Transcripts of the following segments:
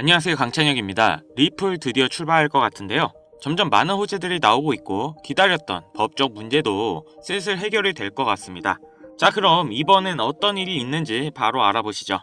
안녕하세요, 강찬혁입니다. 리플 드디어 출발할 것 같은데요. 점점 많은 호재들이 나오고 있고 기다렸던 법적 문제도 슬슬 해결이 될 것 같습니다. 자, 그럼 이번엔 어떤 일이 있는지 바로 알아보시죠.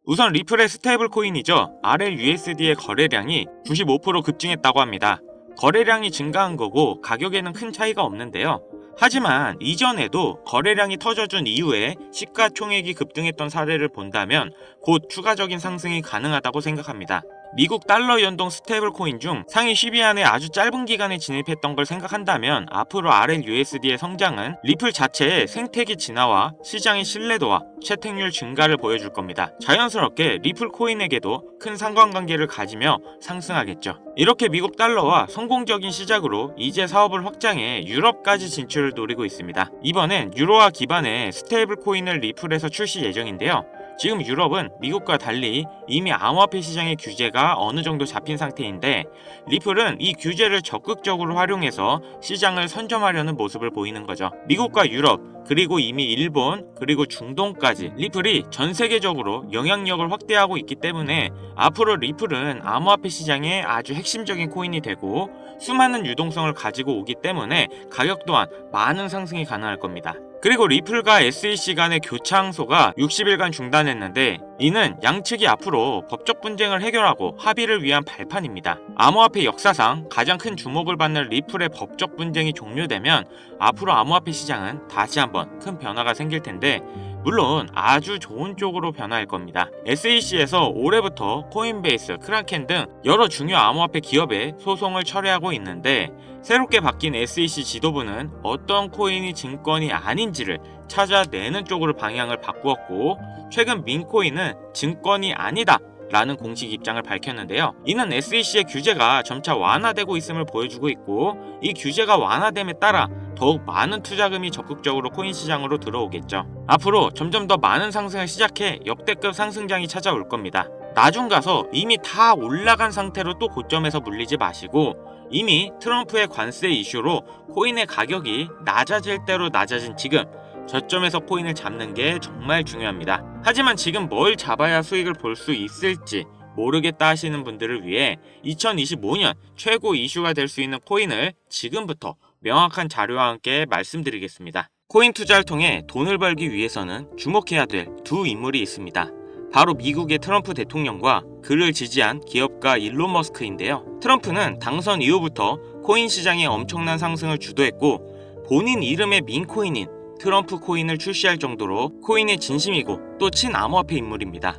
우선 리플의 스테이블 코인이죠. RLUSD의 거래량이 95% 급증했다고 합니다. 거래량이 증가한 거고 가격에는 큰 차이가 없는데요. 하지만 이전에도 거래량이 터져준 이후에 시가총액이 급등했던 사례를 본다면 곧 추가적인 상승이 가능하다고 생각합니다. 미국 달러 연동 스테이블 코인 중 상위 10위 안에 아주 짧은 기간에 진입했던 걸 생각한다면 앞으로 RLUSD의 성장은 리플 자체의 생태계 진화와 시장의 신뢰도와 채택률 증가를 보여줄 겁니다. 자연스럽게 리플 코인에게도 큰 상관관계를 가지며 상승하겠죠. 이렇게 미국 달러와 성공적인 시작으로 이제 사업을 확장해 유럽까지 진출을 노리고 있습니다. 이번엔 유로화 기반의 스테이블 코인을 리플에서 출시 예정인데요. 지금 유럽은 미국과 달리 이미 암호화폐 시장의 규제가 어느 정도 잡힌 상태인데 리플은 이 규제를 적극적으로 활용해서 시장을 선점하려는 모습을 보이는 거죠. 미국과 유럽, 그리고 이미 일본, 그리고 중동까지 리플이 전 세계적으로 영향력을 확대하고 있기 때문에 앞으로 리플은 암호화폐 시장의 아주 핵심적인 코인이 되고 수많은 유동성을 가지고 오기 때문에 가격 또한 많은 상승이 가능할 겁니다. 그리고 리플과 SEC 간의 교차 항소가 60일간 중단했는데 이는 양측이 앞으로 법적 분쟁을 해결하고 합의를 위한 발판입니다. 암호화폐 역사상 가장 큰 주목을 받는 리플의 법적 분쟁이 종료되면 앞으로 암호화폐 시장은 다시 한번 큰 변화가 생길 텐데 물론 아주 좋은 쪽으로 변화할 겁니다. SEC에서 올해부터 코인베이스, 크라켄 등 여러 중요 암호화폐 기업의 소송을 철회하고 있는데 새롭게 바뀐 SEC 지도부는 어떤 코인이 증권이 아닌지를 찾아내는 쪽으로 방향을 바꾸었고 최근 민코인은 증권이 아니다 라는 공식 입장을 밝혔는데요. 이는 SEC의 규제가 점차 완화되고 있음을 보여주고 있고 이 규제가 완화됨에 따라 더욱 많은 투자금이 적극적으로 코인 시장으로 들어오겠죠. 앞으로 점점 더 많은 상승을 시작해 역대급 상승장이 찾아올 겁니다. 나중 가서 이미 다 올라간 상태로 또 고점에서 물리지 마시고 이미 트럼프의 관세 이슈로 코인의 가격이 낮아질 대로 낮아진 지금 저점에서 코인을 잡는 게 정말 중요합니다. 하지만 지금 뭘 잡아야 수익을 볼 수 있을지 모르겠다 하시는 분들을 위해 2025년 최고 이슈가 될 수 있는 코인을 지금부터 명확한 자료와 함께 말씀드리겠습니다. 코인 투자를 통해 돈을 벌기 위해서는 주목해야 될 두 인물이 있습니다. 바로 미국의 트럼프 대통령과 그를 지지한 기업가 일론 머스크인데요. 트럼프는 당선 이후부터 코인 시장의 엄청난 상승을 주도했고 본인 이름의 민코인인 트럼프 코인을 출시할 정도로 코인의 진심이고 또 친암호화폐 인물입니다.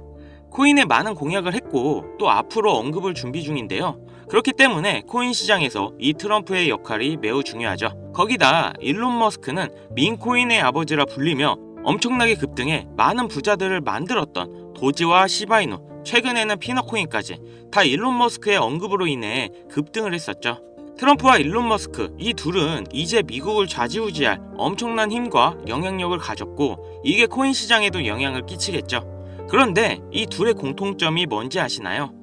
코인에 많은 공약을 했고 또 앞으로 언급을 준비 중인데요. 그렇기 때문에 코인 시장에서 이 트럼프의 역할이 매우 중요하죠. 거기다 일론 머스크는 민코인의 아버지라 불리며 엄청나게 급등해 많은 부자들을 만들었던 도지와 시바이누, 최근에는 피너코인까지 다 일론 머스크의 언급으로 인해 급등을 했었죠. 트럼프와 일론 머스크 이 둘은 이제 미국을 좌지우지할 엄청난 힘과 영향력을 가졌고 이게 코인 시장에도 영향을 끼치겠죠. 그런데 이 둘의 공통점이 뭔지 아시나요?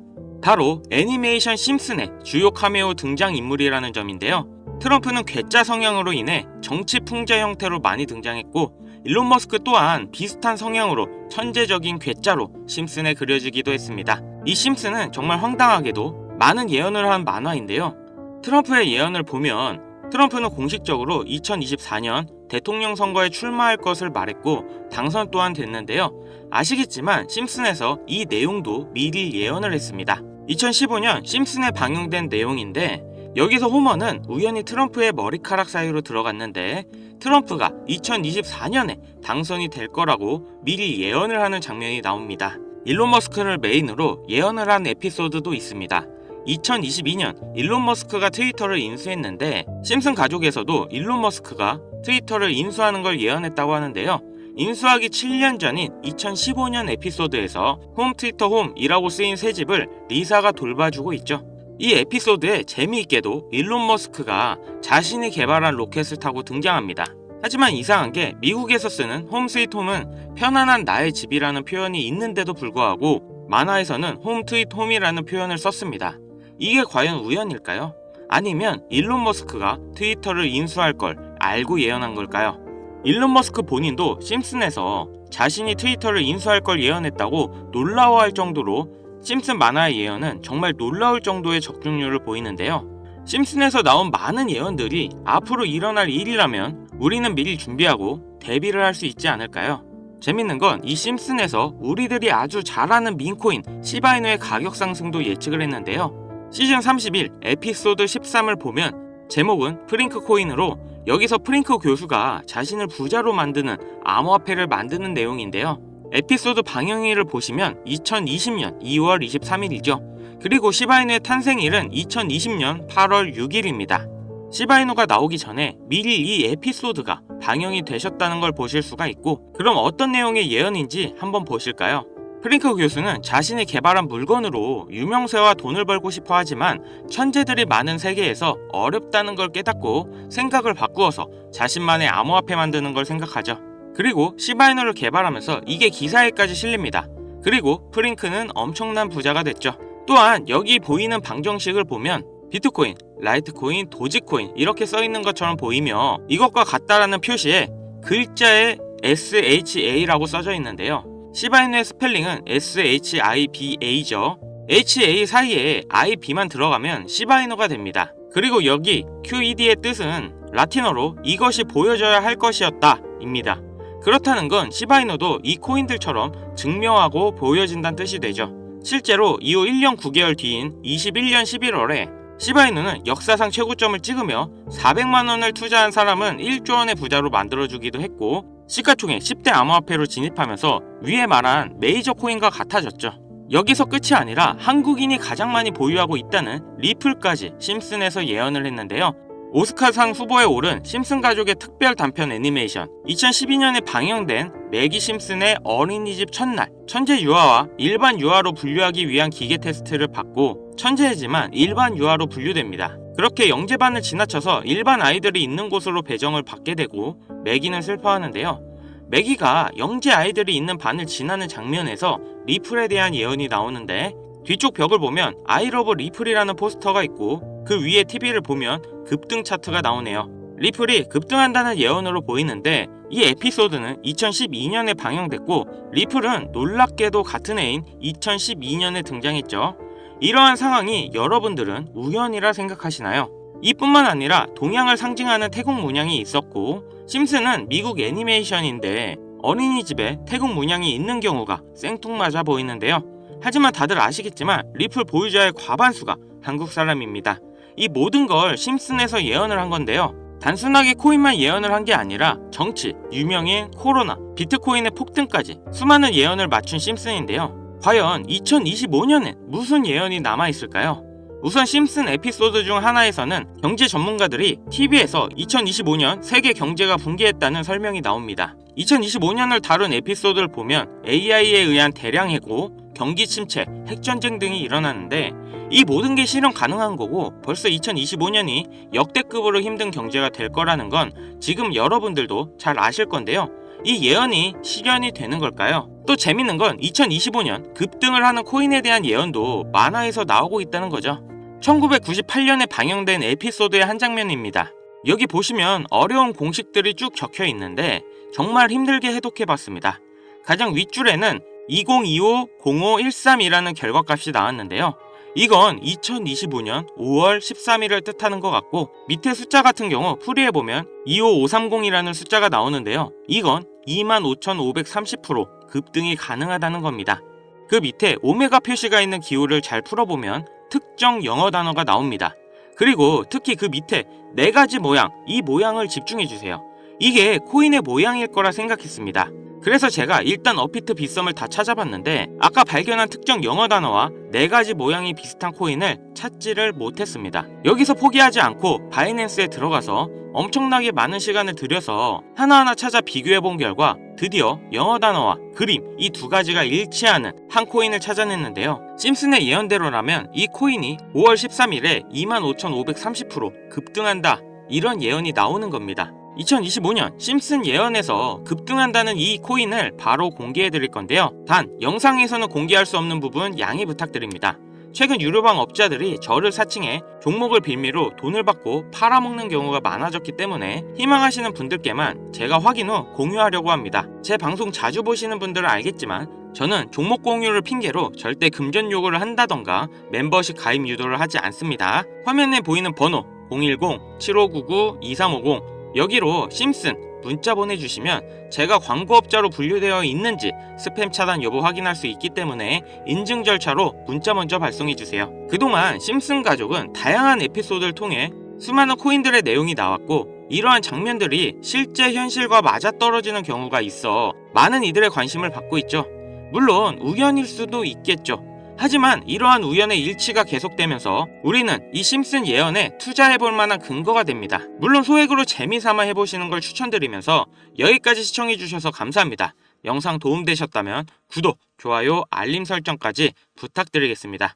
바로 애니메이션 심슨의 주요 카메오 등장인물이라는 점인데요. 트럼프는 괴짜 성향으로 인해 정치 풍자 형태로 많이 등장했고 일론 머스크 또한 비슷한 성향으로 천재적인 괴짜로 심슨에 그려지기도 했습니다. 이 심슨은 정말 황당하게도 많은 예언을 한 만화인데요. 트럼프의 예언을 보면 트럼프는 공식적으로 2024년 대통령 선거에 출마할 것을 말했고 당선 또한 됐는데요. 아시겠지만 심슨에서 이 내용도 미리 예언을 했습니다. 2015년 심슨에 방영된 내용인데 여기서 호머는 우연히 트럼프의 머리카락 사이로 들어갔는데 트럼프가 2024년에 당선이 될 거라고 미리 예언을 하는 장면이 나옵니다. 일론 머스크를 메인으로 예언을 한 에피소드도 있습니다. 2022년 일론 머스크가 트위터를 인수했는데 심슨 가족에서도 일론 머스크가 트위터를 인수하는 걸 예언했다고 하는데요. 인수하기 7년 전인 2015년 에피소드에서 홈 트위터 홈이라고 쓰인 새 집을 리사가 돌봐주고 있죠. 이 에피소드에 재미있게도 일론 머스크가 자신이 개발한 로켓을 타고 등장합니다. 하지만 이상한 게 미국에서 쓰는 홈 스위트 홈은 편안한 나의 집이라는 표현이 있는데도 불구하고 만화에서는 홈 트윗 홈이라는 표현을 썼습니다. 이게 과연 우연일까요? 아니면 일론 머스크가 트위터를 인수할 걸 알고 예언한 걸까요? 일론 머스크 본인도 심슨에서 자신이 트위터를 인수할 걸 예언했다고 놀라워할 정도로 심슨 만화의 예언은 정말 놀라울 정도의 적중률을 보이는데요. 심슨에서 나온 많은 예언들이 앞으로 일어날 일이라면 우리는 미리 준비하고 대비를 할 수 있지 않을까요? 재밌는 건 이 심슨에서 우리들이 아주 잘 아는 밈코인 시바이누의 가격 상승도 예측을 했는데요. 시즌 31 에피소드 13을 보면 제목은 프링크 코인으로 여기서 프링크 교수가 자신을 부자로 만드는 암호화폐를 만드는 내용인데요. 에피소드 방영일을 보시면 2020년 2월 23일이죠. 그리고 시바이누의 탄생일은 2020년 8월 6일입니다. 시바이누가 나오기 전에 미리 이 에피소드가 방영이 되셨다는 걸 보실 수가 있고, 그럼 어떤 내용의 예언인지 한번 보실까요? 프링크 교수는 자신이 개발한 물건으로 유명세와 돈을 벌고 싶어 하지만 천재들이 많은 세계에서 어렵다는 걸 깨닫고 생각을 바꾸어서 자신만의 암호화폐 만드는 걸 생각하죠. 그리고 시바이누를 개발하면서 이게 기사에까지 실립니다. 그리고 프링크는 엄청난 부자가 됐죠. 또한 여기 보이는 방정식을 보면 비트코인, 라이트코인, 도지코인 이렇게 써있는 것처럼 보이며 이것과 같다라는 표시에 글자에 SHA라고 써져 있는데요. 시바이누의 스펠링은 SHIBA죠. HA 사이에 IB만 들어가면 시바이누가 됩니다. 그리고 여기 QED의 뜻은 라틴어로 이것이 보여져야 할 것이었다 입니다. 그렇다는 건 시바이누도 이 코인들처럼 증명하고 보여진다는 뜻이 되죠. 실제로 이후 1년 9개월 뒤인 21년 11월에 시바이누는 역사상 최고점을 찍으며 400만원을 투자한 사람은 1조 원의 부자로 만들어주기도 했고, 시가총액 10대 암호화폐로 진입하면서 위에 말한 메이저 코인과 같아졌죠. 여기서 끝이 아니라 한국인이 가장 많이 보유하고 있다는 리플까지 심슨에서 예언을 했는데요. 오스카상 후보에 오른 심슨 가족의 특별 단편 애니메이션, 2012년에 방영된 매기 심슨의 어린이집 첫날, 천재 유아와 일반 유아로 분류하기 위한 기계 테스트를 받고 천재이지만 일반 유아로 분류됩니다. 그렇게 영재반을 지나쳐서 일반 아이들이 있는 곳으로 배정을 받게 되고 매기는 슬퍼하는데요. 매기가 영재 아이들이 있는 반을 지나는 장면에서 리플에 대한 예언이 나오는데, 뒤쪽 벽을 보면 I love 리플이라는 포스터가 있고 그 위에 TV를 보면 급등 차트가 나오네요. 리플이 급등한다는 예언으로 보이는데, 이 에피소드는 2012년에 방영됐고 리플은 놀랍게도 같은 해인 2012년에 등장했죠. 이러한 상황이 여러분들은 우연이라 생각하시나요? 이뿐만 아니라 동양을 상징하는 태국 문양이 있었고, 심슨은 미국 애니메이션인데 어린이집에 태국 문양이 있는 경우가 생뚱맞아 보이는데요. 하지만 다들 아시겠지만 리플 보유자의 과반수가 한국 사람입니다. 이 모든 걸 심슨에서 예언을 한 건데요. 단순하게 코인만 예언을 한 게 아니라 정치, 유명인, 코로나, 비트코인의 폭등까지 수많은 예언을 맞춘 심슨인데요. 과연 2025년엔 무슨 예언이 남아있을까요? 우선 심슨 에피소드 중 하나에서는 경제 전문가들이 TV에서 2025년 세계 경제가 붕괴했다는 설명이 나옵니다. 2025년을 다룬 에피소드를 보면 AI에 의한 대량 해고, 경기 침체, 핵전쟁 등이 일어나는데 이 모든 게 실현 가능한 거고 벌써 2025년이 역대급으로 힘든 경제가 될 거라는 건 지금 여러분들도 잘 아실 건데요. 이 예언이 실현이 되는 걸까요? 또 재밌는 건 2025년 급등을 하는 코인에 대한 예언도 만화에서 나오고 있다는 거죠. 1998년에 방영된 에피소드의 한 장면입니다. 여기 보시면 어려운 공식들이 쭉 적혀 있는데 정말 힘들게 해독해봤습니다. 가장 윗줄에는 2025-0513이라는 결과값이 나왔는데요. 이건 2025년 5월 13일을 뜻하는 것 같고, 밑에 숫자 같은 경우 풀이해보면 25530이라는 숫자가 나오는데요. 이건 25,530% 급등이 가능하다는 겁니다. 그 밑에 오메가 표시가 있는 기호를 잘 풀어보면 특정 영어 단어가 나옵니다. 그리고 특히 그 밑에 4가지 모양, 이 모양을 집중해주세요. 이게 코인의 모양일 거라 생각했습니다. 그래서 제가 일단 업비트 빗썸을 다 찾아봤는데 아까 발견한 특정 영어 단어와 4가지 모양이 비슷한 코인을 찾지를 못했습니다. 여기서 포기하지 않고 바이낸스에 들어가서 엄청나게 많은 시간을 들여서 하나하나 찾아 비교해본 결과 드디어 영어 단어와 그림 이 2가지가 일치하는 한 코인을 찾아냈는데요. 심슨의 예언대로라면 이 코인이 5월 13일에 25,530% 급등한다, 이런 예언이 나오는 겁니다. 2025년 심슨 예언에서 급등한다는 이 코인을 바로 공개해 드릴 건데요. 단 영상에서는 공개할 수 없는 부분 양해 부탁드립니다. 최근 유료방 업자들이 저를 사칭해 종목을 빌미로 돈을 받고 팔아먹는 경우가 많아졌기 때문에 희망하시는 분들께만 제가 확인 후 공유하려고 합니다. 제 방송 자주 보시는 분들은 알겠지만 저는 종목 공유를 핑계로 절대 금전 요구를 한다던가 멤버십 가입 유도를 하지 않습니다. 화면에 보이는 번호 010-7599-2350 여기로 심슨 문자 보내주시면 제가 광고업자로 분류되어 있는지 스팸 차단 여부 확인할 수 있기 때문에 인증 절차로 문자 먼저 발송해주세요. 그동안 심슨 가족은 다양한 에피소드를 통해 수많은 코인들의 내용이 나왔고 이러한 장면들이 실제 현실과 맞아떨어지는 경우가 있어 많은 이들의 관심을 받고 있죠. 물론 우연일 수도 있겠죠. 하지만 이러한 우연의 일치가 계속되면서 우리는 이 심슨 예언에 투자해볼 만한 근거가 됩니다. 물론 소액으로 재미삼아 해보시는 걸 추천드리면서 여기까지 시청해주셔서 감사합니다. 영상 도움되셨다면 구독, 좋아요, 알림 설정까지 부탁드리겠습니다.